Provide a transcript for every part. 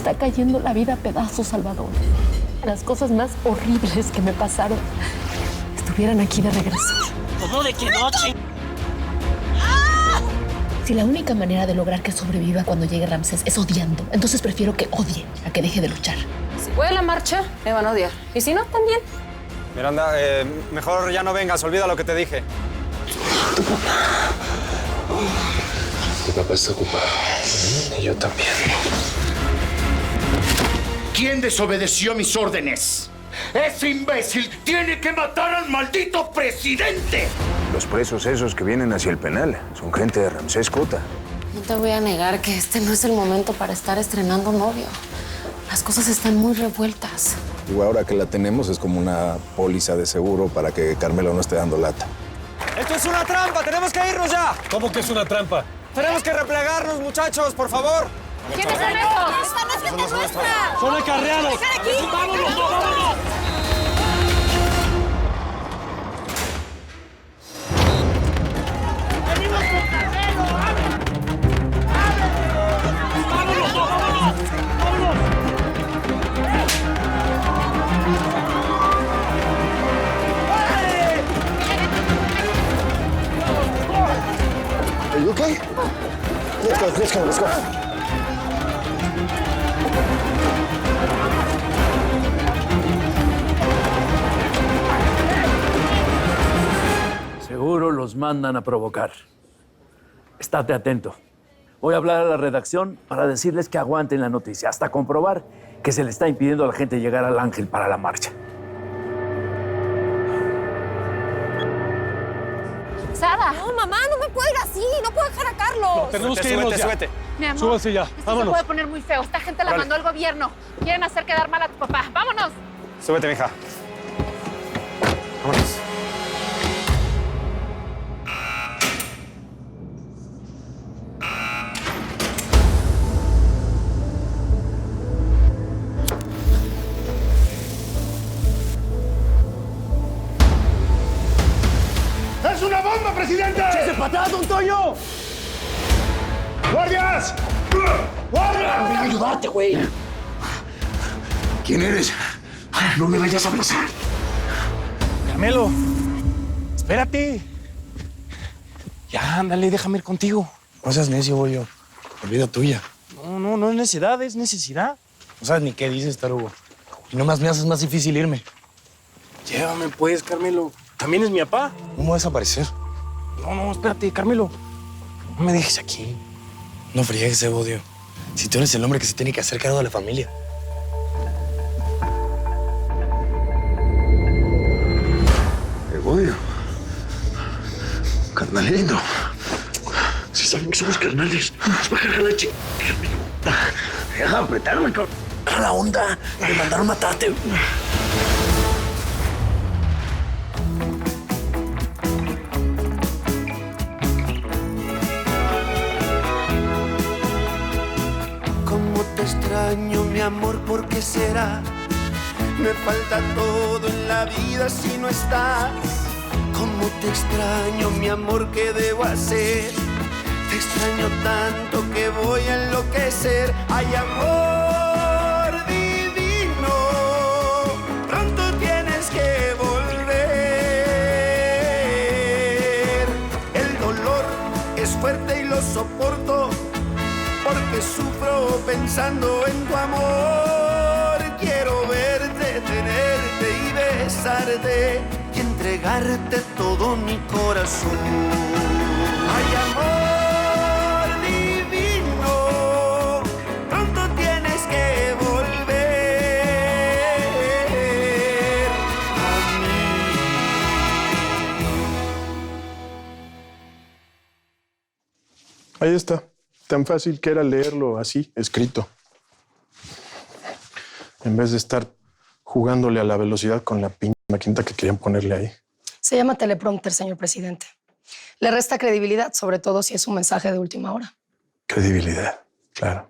está cayendo la vida a pedazos, Salvador. Las cosas más horribles que me pasaron estuvieran aquí de regreso. ¿Cómo de que no, ching? Si la única manera de lograr que sobreviva cuando llegue Ramsés es odiando, entonces prefiero que odie a que deje de luchar. Si voy a la marcha, me van a odiar. Y si no, también. Miranda, mejor ya no vengas. Olvida lo que te dije. Tu papá. Tu papá está ocupado. Y yo también. ¿Quién desobedeció mis órdenes? ¡Ese imbécil tiene que matar al maldito presidente! Los presos esos que vienen hacia el penal son gente de Ramsés Cota. No te voy a negar que este no es el momento para estar estrenando novio. Las cosas están muy revueltas. Digo, ahora que la tenemos es como una póliza de seguro para que Carmelo no esté dando lata. ¡Esto es una trampa! ¡Tenemos que irnos ya! ¿Cómo que es una trampa? ¡Tenemos que replegarnos, muchachos, por favor! ¿Quiénes son estos? ¡Esta no es gente nuestra! ¡Son acarreados! ¡Vámonos, vámonos! Are you okay? Let's go. Seguro los mandan a provocar. Estate atento. Voy a hablar a la redacción para decirles que aguanten la noticia, hasta comprobar que se le está impidiendo a la gente llegar al Ángel para la marcha. Sara. No, mamá, no me puedo ir así. No puedo dejar a Carlos. No, tenemos que irnos ya. Súbete. Mi amor, Súbase ya. esto Vámonos. se puede poner muy feo. Esta gente la mandó el gobierno. Quieren hacer quedar mal a tu papá. ¡Vámonos! Súbete, mija. Vámonos. ¡Es una bomba, presidente! ¡Ese patada, don Toño! ¡Guardias! ¡Guardias! Voy a ayudarte, güey. ¿Quién eres? No me vayas a abrazar. Carmelo, espérate. Ya, ándale, déjame ir contigo. No seas necio, bollo. Olvida tuya. No es necesidad, es necesidad. No sabes ni qué dices, tarugo. Y nomás me haces más difícil irme. Llévame, pues, Carmelo. También es mi papá. ¿Cómo vas a aparecer? No, espérate, Carmelo. No me dejes aquí. No friegues, Evodio. Si tú eres el hombre que se tiene que hacer cargo de la familia. Evodio. Carnalito. Si saben que somos carnales, nos va a cargar la chica. Deja de apretarme, cabrón. A la onda. Me mandaron matarte. Cómo te extraño, mi amor, ¿por qué será? Me falta todo en la vida si no estás. Cómo te extraño, mi amor, ¿qué debo hacer? Te extraño tanto que voy a enloquecer. Ay, amor divino, pronto tienes que volver. El dolor es fuerte y lo soporto, porque sufro pensando en tu amor. Quiero verte, tenerte y besarte y entregarte todo mi corazón. Ay, amor divino, pronto tienes que volver a mí. Ahí está. Tan fácil que era leerlo así, escrito. En vez de estar jugándole a la velocidad con la maquinita que querían ponerle ahí. Se llama teleprompter, señor presidente. Le resta credibilidad, sobre todo si es un mensaje de última hora. Credibilidad, claro.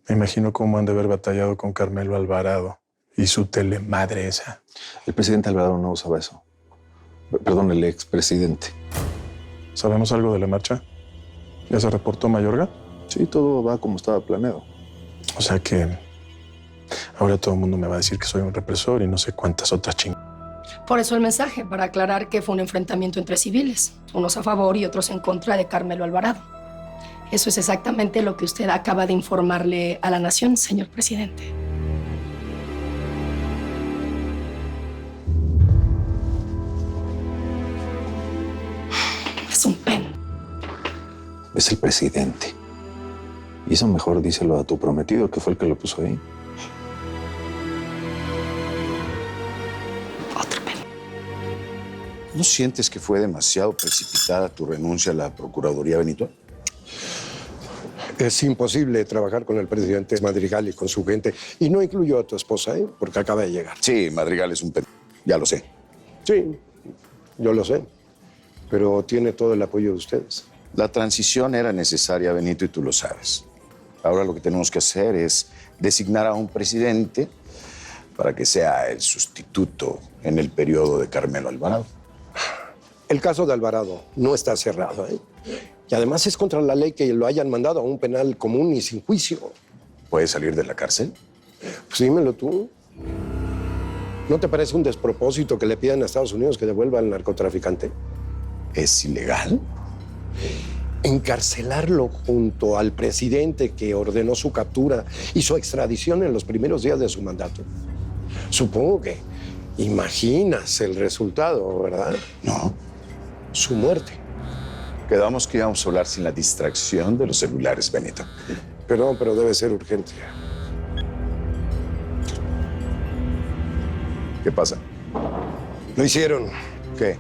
Me imagino cómo han de haber batallado con Carmelo Alvarado y su telemadre esa. El presidente Alvarado no usaba eso. Perdón, el expresidente. ¿Sabemos algo de la marcha? ¿Ya se reportó Mayorga? Sí, todo va como estaba planeado. O sea que ahora todo el mundo me va a decir que soy un represor y no sé cuántas otras chingadas. Por eso el mensaje, para aclarar que fue un enfrentamiento entre civiles, unos a favor y otros en contra de Carmelo Alvarado. Eso es exactamente lo que usted acaba de informarle a la nación, señor presidente. Es un pen. Es el presidente. Y eso mejor díselo a tu prometido, que fue el que lo puso ahí. ¿No sientes que fue demasiado precipitada tu renuncia a la Procuraduría, Benito? Es imposible trabajar con el presidente Madrigal y con su gente. Y no incluyo a tu esposa, ¿eh? Porque acaba de llegar. Sí, Madrigal es un ya lo sé. Sí, yo lo sé. Pero tiene todo el apoyo de ustedes. La transición era necesaria, Benito, y tú lo sabes. Ahora lo que tenemos que hacer es designar a un presidente para que sea el sustituto en el periodo de Carmelo Alvarado. El caso de Alvarado no está cerrado, ¿eh? Y además es contra la ley que lo hayan mandado a un penal común y sin juicio. ¿Puede salir de la cárcel? Pues dímelo tú. ¿No te parece un despropósito que le pidan a Estados Unidos que devuelva al narcotraficante? ¿Es ilegal? Encarcelarlo junto al presidente que ordenó su captura y su extradición en los primeros días de su mandato. Supongo que imaginas el resultado, ¿verdad? No. Su muerte. Quedamos que íbamos a hablar sin la distracción de los celulares, Benito. Perdón, pero debe ser urgente. ¿Qué pasa? Lo hicieron. ¿Qué?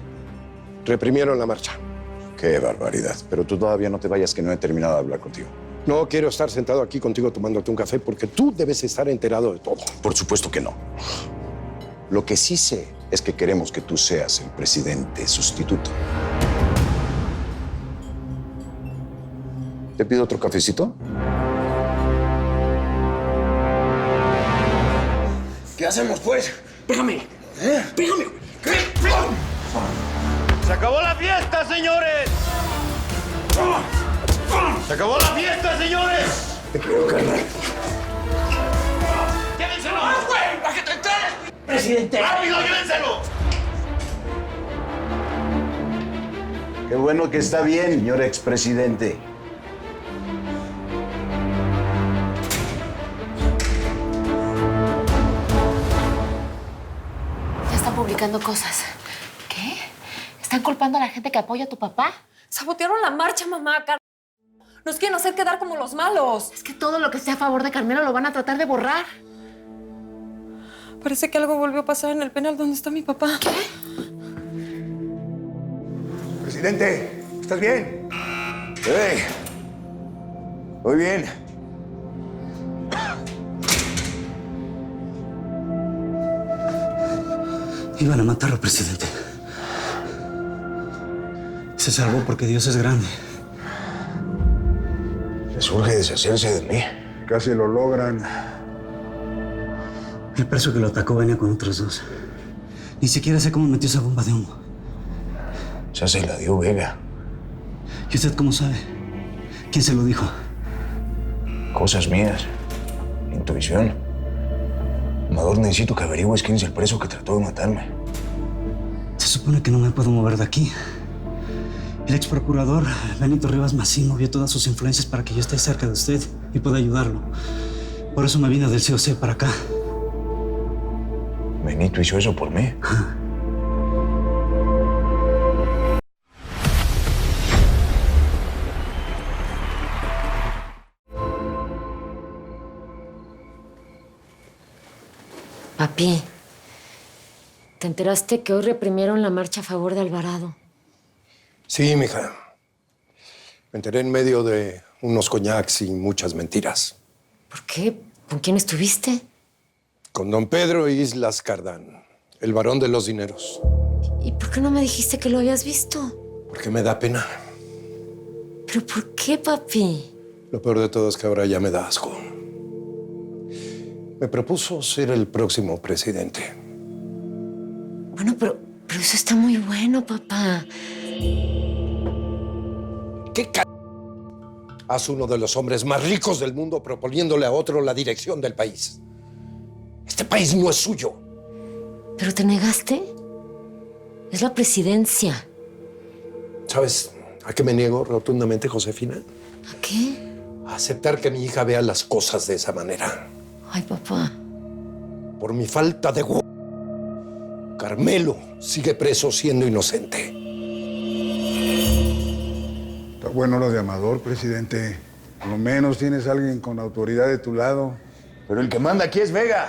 Reprimieron la marcha. Qué barbaridad. Pero tú todavía no te vayas, que no he terminado de hablar contigo. No quiero estar sentado aquí contigo tomándote un café porque tú debes estar enterado de todo. Por supuesto que no. Lo que sí sé es que queremos que tú seas el presidente sustituto. ¿Te pido otro cafecito? ¿Qué hacemos, pues? Pégame. Pégame. ¿Qué? ¡Se acabó la fiesta, señores! ¡Se acabó la fiesta, señores! Te creo, carnal. ¡Llévenselo! ¡Ah, güey! ¡Para que te enteres! Presidente. ¡Rápido, llévenselo! Qué bueno que está bien, señor expresidente. Ya están publicando cosas. ¿Qué? ¿Están culpando a la gente que apoya a tu papá? Sabotearon la marcha, mamá. Nos quieren hacer quedar como los malos. Es que todo lo que esté a favor de Carmelo lo van a tratar de borrar. Parece que algo volvió a pasar en el penal donde está mi papá. ¿Qué? Presidente, ¿estás bien? ¡Hey! Muy bien. Iban a matarlo, presidente. Se salvó porque Dios es grande. Les urge deshacerse de mí. Casi lo logran. El preso que lo atacó venía con otros dos. Ni siquiera sé cómo metió esa bomba de humo. Ya se la dio Vega. ¿Y usted cómo sabe? ¿Quién se lo dijo? Cosas mías. Intuición. Amador, necesito que averigües quién es el preso que trató de matarme. Se supone que no me puedo mover de aquí. El ex procurador Benito Rivas Macín movió todas sus influencias para que yo esté cerca de usted y pueda ayudarlo. Por eso me vine del COC para acá. Benito hizo eso por mí. Papi, ¿te enteraste que hoy reprimieron la marcha a favor de Alvarado? Sí, mija. Me enteré en medio de unos coñacs y muchas mentiras. ¿Por qué? ¿Con quién estuviste? Con don Pedro Islas Cardán, el varón de los dineros. ¿Y por qué no me dijiste que lo habías visto? Porque me da pena. ¿Pero por qué, papi? Lo peor de todo es que ahora ya me da asco. Me propuso ser el próximo presidente. Bueno, pero eso está muy bueno, papá. ¿Qué Haz uno de los hombres más ricos del mundo proponiéndole a otro la dirección del país. Este país no es suyo. ¿Pero te negaste? Es la presidencia. ¿Sabes a qué me niego rotundamente, Josefina? ¿A qué? A aceptar que mi hija vea las cosas de esa manera. Ay, papá. Por mi falta de Carmelo sigue preso siendo inocente. Está bueno lo de Amador, presidente. Por lo menos tienes a alguien con autoridad de tu lado. Pero el que manda aquí es Vega.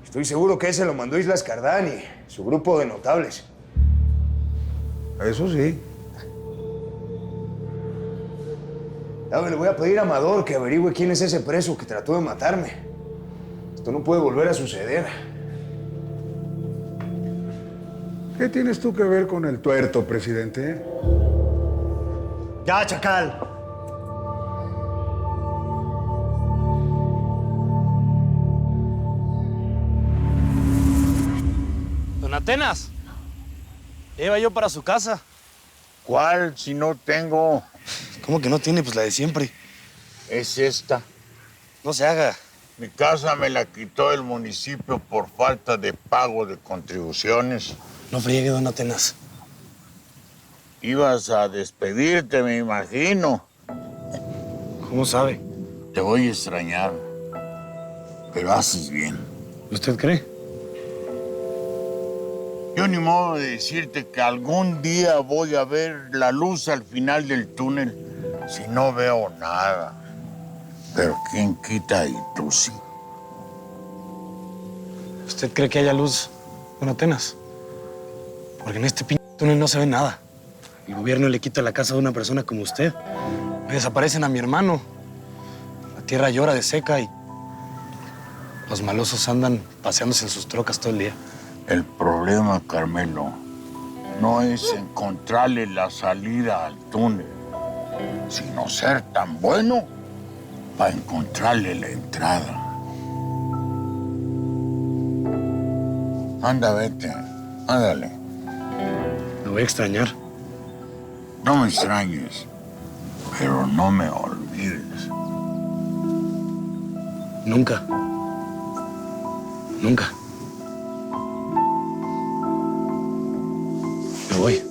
Estoy seguro que ese lo mandó Islas Cardani, su grupo de notables. Eso sí. Le voy a pedir a Amador que averigüe quién es ese preso que trató de matarme. Esto no puede volver a suceder. ¿Qué tienes tú que ver con el tuerto, presidente? Ya, chacal. Don Atenas, ya iba yo para su casa. ¿Cuál si no tengo? ¿Cómo que no tiene? Pues la de siempre. Es esta. No se haga. Mi casa me la quitó el municipio por falta de pago de contribuciones. No friegue, don Atenas. Ibas a despedirte, me imagino. ¿Cómo sabe? Te voy a extrañar, pero haces bien. ¿Usted cree? Yo ni modo de decirte que algún día voy a ver la luz al final del túnel si no veo nada. Pero quién quita y tú sí. ¿Usted cree que haya luz, don Atenas? Porque en este túnel no se ve nada. El gobierno le quita la casa a una persona como usted. Me desaparecen a mi hermano. La tierra llora de seca y los malosos andan paseándose en sus trocas todo el día. El problema, Carmelo, no es encontrarle la salida al túnel, sino ser tan bueno para encontrarle la entrada. Anda, vete. Ándale. Me voy a extrañar. No me extrañes, pero no me olvides. Nunca. Nunca. Me voy.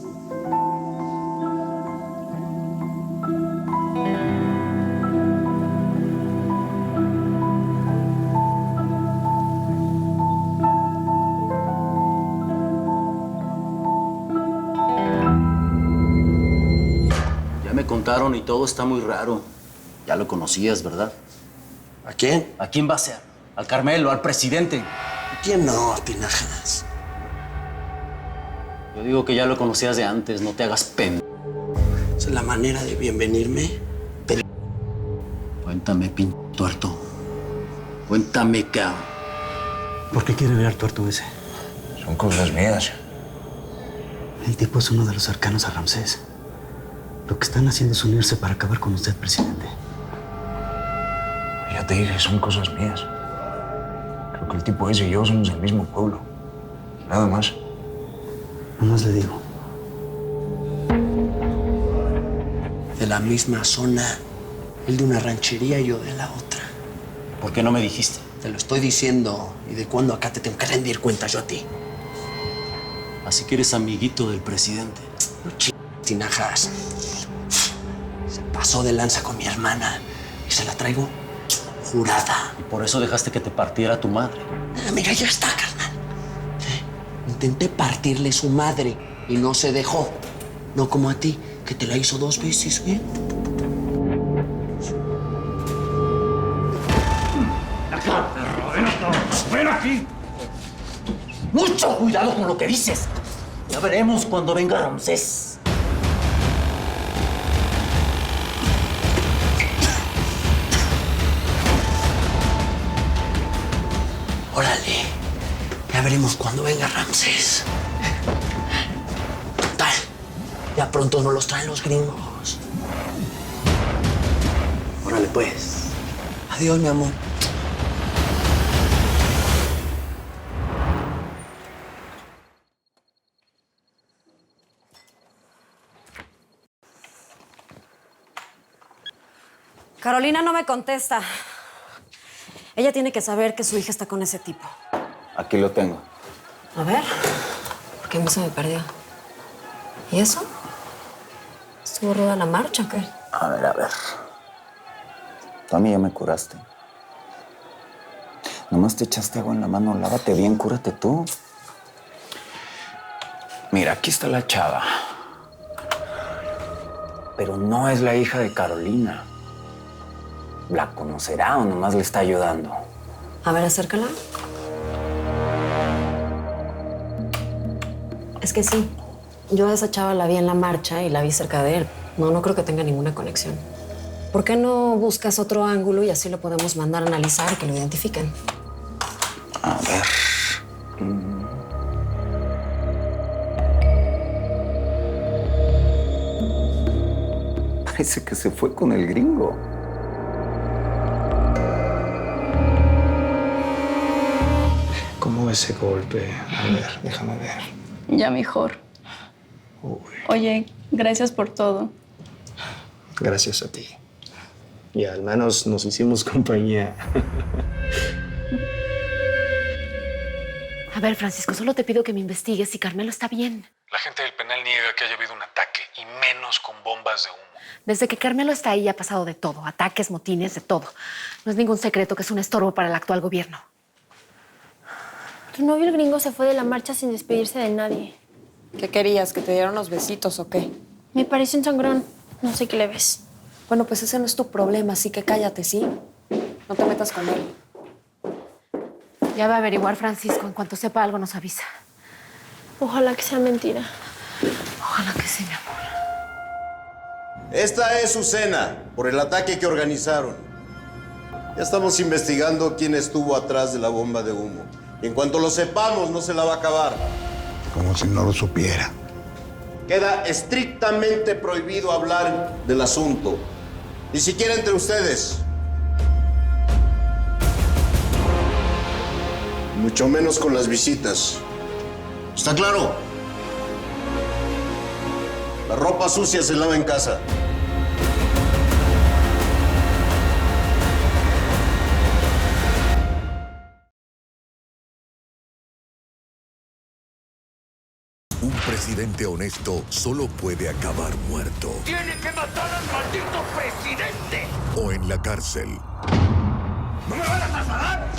Ya me contaron y todo está muy raro. Ya lo conocías, ¿verdad? ¿A quién? ¿A quién va a ser? ¿Al Carmelo? ¿Al presidente? ¿A quién no, Tinajas? Yo digo que ya lo conocías de antes, no te hagas Esa es la manera de bienvenirme. Cuéntame, tuerto. Cuéntame, cabrón. ¿Por qué quiere ver al tuerto ese? Son cosas mías. El tipo es uno de los cercanos a Ramsés. Lo que están haciendo es unirse para acabar con usted, presidente. Ya te dije, son cosas mías. Creo que el tipo ese y yo somos del mismo pueblo. Nada más. Nomás le digo. De la misma zona. Él de una ranchería y yo de la otra. ¿Por qué no me dijiste? Te lo estoy diciendo. ¿Y de cuándo acá te tengo que rendir cuentas yo a ti? Así que eres amiguito del presidente. No Tinajas. Se pasó de lanza con mi hermana y se la traigo jurada. Y por eso dejaste que te partiera tu madre. Mira, ya está, carnal. Intenté partirle su madre y no se dejó. No como a ti, que te la hizo 2 veces, ¿bien? Acá, perro, ven acá. Ven aquí. ¡Mucho cuidado con lo que dices! Ya veremos cuando venga Ramsés. Órale. Ya veremos cuando venga Ramsés. Total. Ya pronto nos los traen los gringos. Órale, pues. Adiós, mi amor. Carolina no me contesta. Ella tiene que saber que su hija está con ese tipo. Aquí lo tengo. A ver, ¿por qué no se me perdió? ¿Y eso? ¿Estuvo ruda la marcha o qué? A ver. Tú a mí ya me curaste. Nomás te echaste agua en la mano, lávate bien, cúrate tú. Mira, aquí está la chava. Pero no es la hija de Carolina. ¿La conocerá o nomás le está ayudando? A ver, acércala. Es que sí. Yo a esa chava la vi en la marcha y la vi cerca de él. No creo que tenga ninguna conexión. ¿Por qué no buscas otro ángulo y así lo podemos mandar a analizar y que lo identifiquen? A ver. Parece que se fue con el gringo. ¿Cómo va ese golpe? A ver, déjame ver. Ya mejor. Oye, gracias por todo. Gracias a ti. Y al menos nos hicimos compañía. A ver, Francisco, solo te pido que me investigues si Carmelo está bien. La gente del penal niega que haya habido un ataque, y menos con bombas de humo. Desde que Carmelo está ahí ha pasado de todo. Ataques, motines, de todo. No es ningún secreto que es un estorbo para el actual gobierno. Tu novio el gringo se fue de la marcha sin despedirse de nadie. ¿Qué querías? ¿Que te dieran unos besitos o qué? Me parece un sangrón. No sé qué le ves. Bueno, pues ese no es tu problema, así que cállate, ¿sí? No te metas con él. Ya va a averiguar Francisco. En cuanto sepa algo, nos avisa. Ojalá que sea mentira. Ojalá que sí, mi amor. Esta es su cena por el ataque que organizaron. Ya estamos investigando quién estuvo atrás de la bomba de humo. Y en cuanto lo sepamos, no se la va a acabar. Como si no lo supiera. Queda estrictamente prohibido hablar del asunto. Ni siquiera entre ustedes. Mucho menos con las visitas. ¿Está claro? La ropa sucia se lava en casa. Un presidente honesto solo puede acabar muerto. ¡Tiene que matar al maldito presidente! O en la cárcel. ¡No me van a trasladar!